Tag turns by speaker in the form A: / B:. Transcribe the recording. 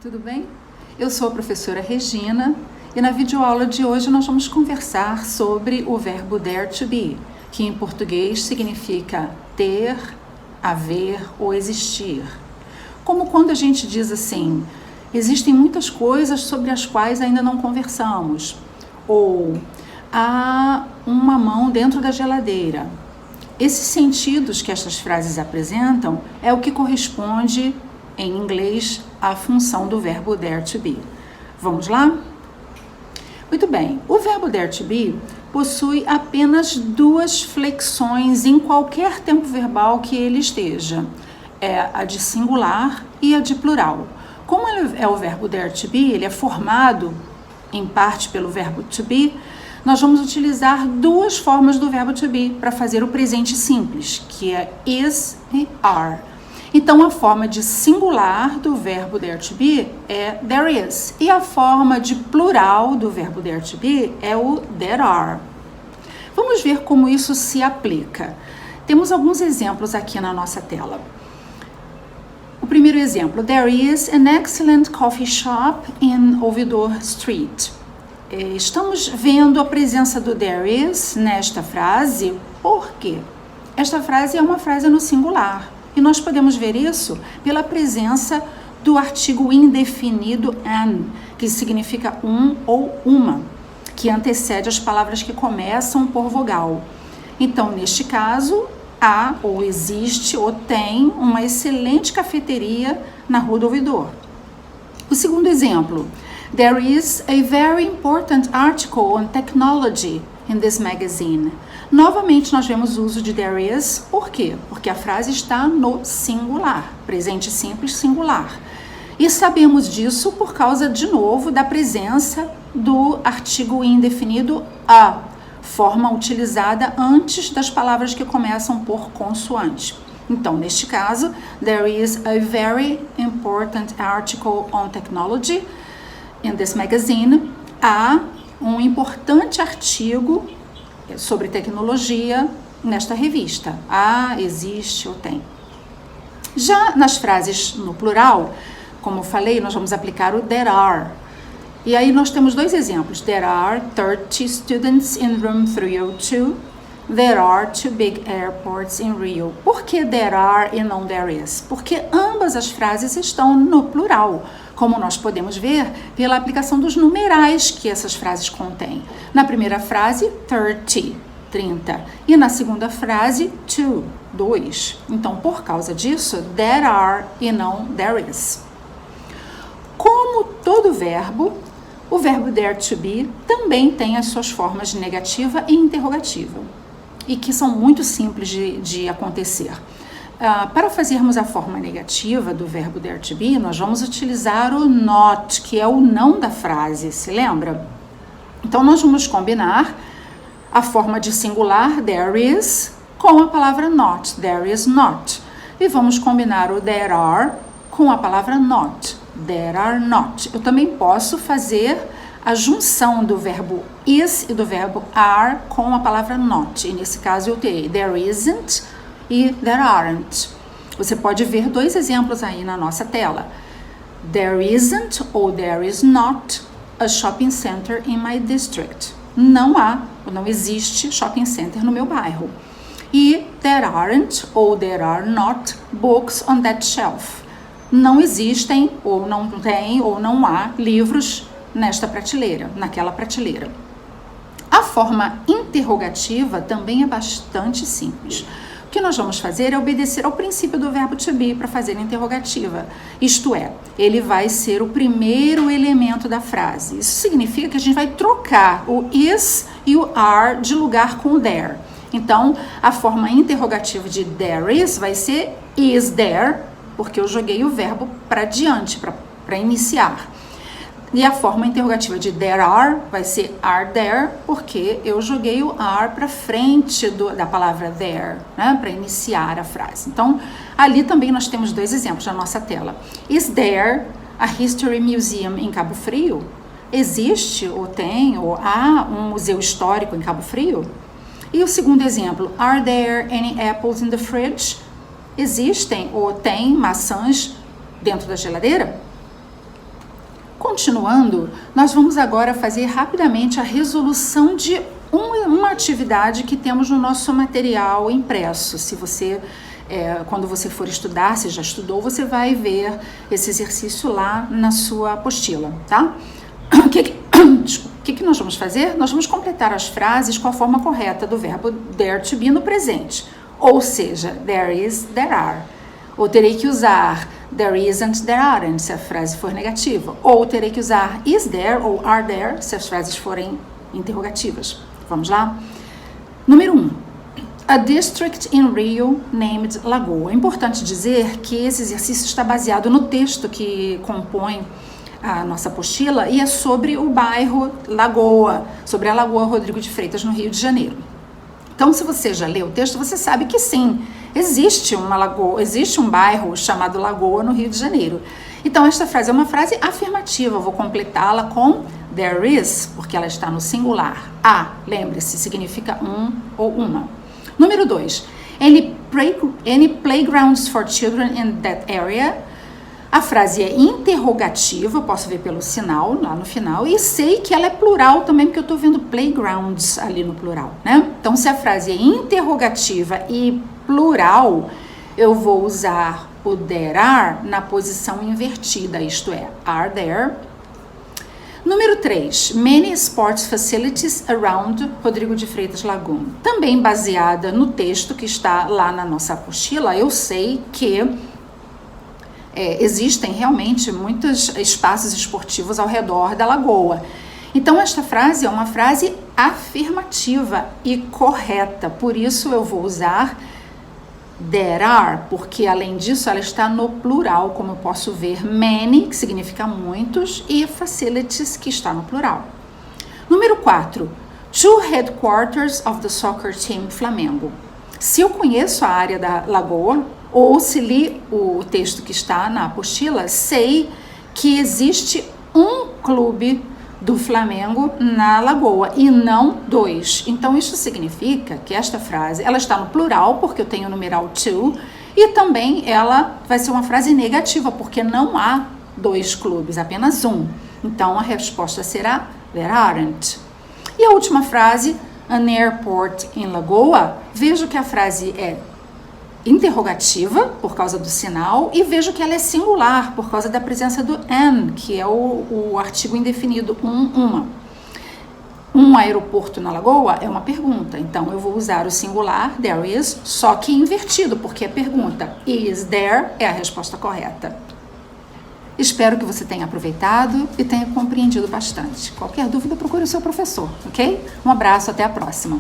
A: tudo bem? Eu sou a professora Regina e na videoaula de hoje nós vamos conversar sobre o verbo dare to be, que em português significa ter, haver ou existir. Como quando a gente diz assim, existem muitas coisas sobre as quais ainda não conversamos, ou há uma mão dentro da geladeira. Esses sentidos que estas frases apresentam é o que corresponde em inglês à função do verbo dare to be. Vamos lá? Muito bem, o verbo dare to be possui apenas duas flexões em qualquer tempo verbal que ele esteja. É a de singular e a de plural. Como ele é o verbo dare to be, ele é formado em parte pelo verbo to be, nós vamos utilizar duas formas do verbo to be para fazer o presente simples, que é is e are. Então, a forma de singular do verbo dare to be é there is, e a forma de plural do verbo dare to be é o there are. Vamos ver como isso se aplica. Temos alguns exemplos aqui na nossa tela. O primeiro exemplo, there is an excellent coffee shop in Ouvidor Street. Estamos vendo a presença do there is nesta frase, por quê? Esta frase é uma frase no singular. E nós podemos ver isso pela presença do artigo indefinido an, que significa um ou uma, que antecede as palavras que começam por vogal. Então, neste caso, há ou existe ou tem uma excelente cafeteria na Rua do Ouvidor. O segundo exemplo, there is a very important article on technology in this magazine. Novamente, nós vemos o uso de there is, por quê? Porque a frase está no singular, presente simples singular. E sabemos disso por causa, de novo, da presença do artigo indefinido a, forma utilizada antes das palavras que começam por consoante. Então, neste caso, there is a very important article on technology in this magazine. Há um importante artigo sobre tecnologia nesta revista. Há, existe ou tem. Já nas frases no plural, como eu falei, nós vamos aplicar o there are. E aí nós temos dois exemplos. There are 30 students in room 302. There are 2 big airports in Rio. Por que there are e não there is? Porque ambas as frases estão no plural, como nós podemos ver pela aplicação dos numerais que essas frases contêm. Na primeira frase, 30. E na segunda frase, 2. Então, por causa disso, there are e não there is. Como todo verbo, o verbo dare to be também tem as suas formas negativa e interrogativa, e que são muito simples de acontecer. Para fazermos a forma negativa do verbo dare to be, nós vamos utilizar o not, que é o não da frase, se lembra? Então, nós vamos combinar a forma de singular, there is, com a palavra not, there is not. E vamos combinar o there are com a palavra not, there are not. Eu também posso fazer a junção do verbo is e do verbo are com a palavra not. E nesse caso eu terei there isn't e there aren't. Você pode ver dois exemplos aí na nossa tela. There isn't ou there is not a shopping center in my district. Não há ou não existe shopping center no meu bairro. E there aren't ou there are not books on that shelf. Não existem ou não tem ou não há livros nesta prateleira, naquela prateleira. A forma interrogativa também é bastante simples. O que nós vamos fazer é obedecer ao princípio do verbo to be para fazer a interrogativa. Isto é, ele vai ser o primeiro elemento da frase. Isso significa que a gente vai trocar o is e o are de lugar com o there. Então, a forma interrogativa de there is vai ser is there, porque eu joguei o verbo para diante, para iniciar. E a forma interrogativa de there are vai ser are there, porque eu joguei o are para frente da palavra there, né, para iniciar a frase. Então, ali também nós temos dois exemplos na nossa tela. Is there a history museum em Cabo Frio? Existe ou tem ou há um museu histórico em Cabo Frio? E o segundo exemplo, are there any apples in the fridge? Existem ou tem maçãs dentro da geladeira? continuando, nós vamos agora fazer rapidamente a resolução de uma atividade que temos no nosso material impresso. Se você, quando você for estudar, se já estudou, você vai ver esse exercício lá na sua apostila, tá? O que nós vamos fazer? Nós vamos completar as frases com a forma correta do verbo there to be no presente. Ou seja, there is, there are. Ou terei que usar there isn't, there aren't, se a frase for negativa. Ou terei que usar is there ou are there, se as frases forem interrogativas. Vamos lá? Número 1. A district in Rio named Lagoa. É importante dizer que esse exercício está baseado no texto que compõe a nossa apostila e é sobre o bairro Lagoa, sobre a Lagoa Rodrigo de Freitas, no Rio de Janeiro. Então, se você já leu o texto, você sabe que sim, existe uma lagoa, existe um bairro chamado Lagoa no Rio de Janeiro. Então, esta frase é uma frase afirmativa, eu vou completá-la com there is, porque ela está no singular. A, lembre-se, significa um ou uma. Número 2, any playgrounds for children in that area? A frase é interrogativa, posso ver pelo sinal lá no final, e sei que ela é plural também, porque eu estou vendo playgrounds ali no plural, né? Então, se a frase é interrogativa e plural, eu vou usar o there are na posição invertida, isto é, are there. Número 3, many sports facilities around Rodrigo de Freitas Lagoon. Também baseada no texto que está lá na nossa apostila, eu sei que existem realmente muitos espaços esportivos ao redor da lagoa. Então, esta frase é uma frase afirmativa e correta. Por isso, eu vou usar there are, porque além disso, ela está no plural, como eu posso ver many, que significa muitos, e facilities, que está no plural. Número 4. Two headquarters of the soccer team Flamengo. Se eu conheço a área da lagoa, ou se li o texto que está na apostila, sei que existe um clube do Flamengo na lagoa e não 2. Então, isso significa que esta frase, ela está no plural, porque eu tenho o numeral to, e também ela vai ser uma frase negativa, porque não há 2 clubes, apenas um. Então, a resposta será there aren't. E a última frase, an airport in Lagoa, vejo que a frase é interrogativa, por causa do sinal, e vejo que ela é singular, por causa da presença do an, que é o artigo indefinido, uma. Um aeroporto na Lagoa é uma pergunta, então eu vou usar o singular, there is, só que invertido, porque é pergunta. Is there é a resposta correta. Espero que você tenha aproveitado e tenha compreendido bastante. Qualquer dúvida, procure o seu professor, ok? Um abraço, até a próxima.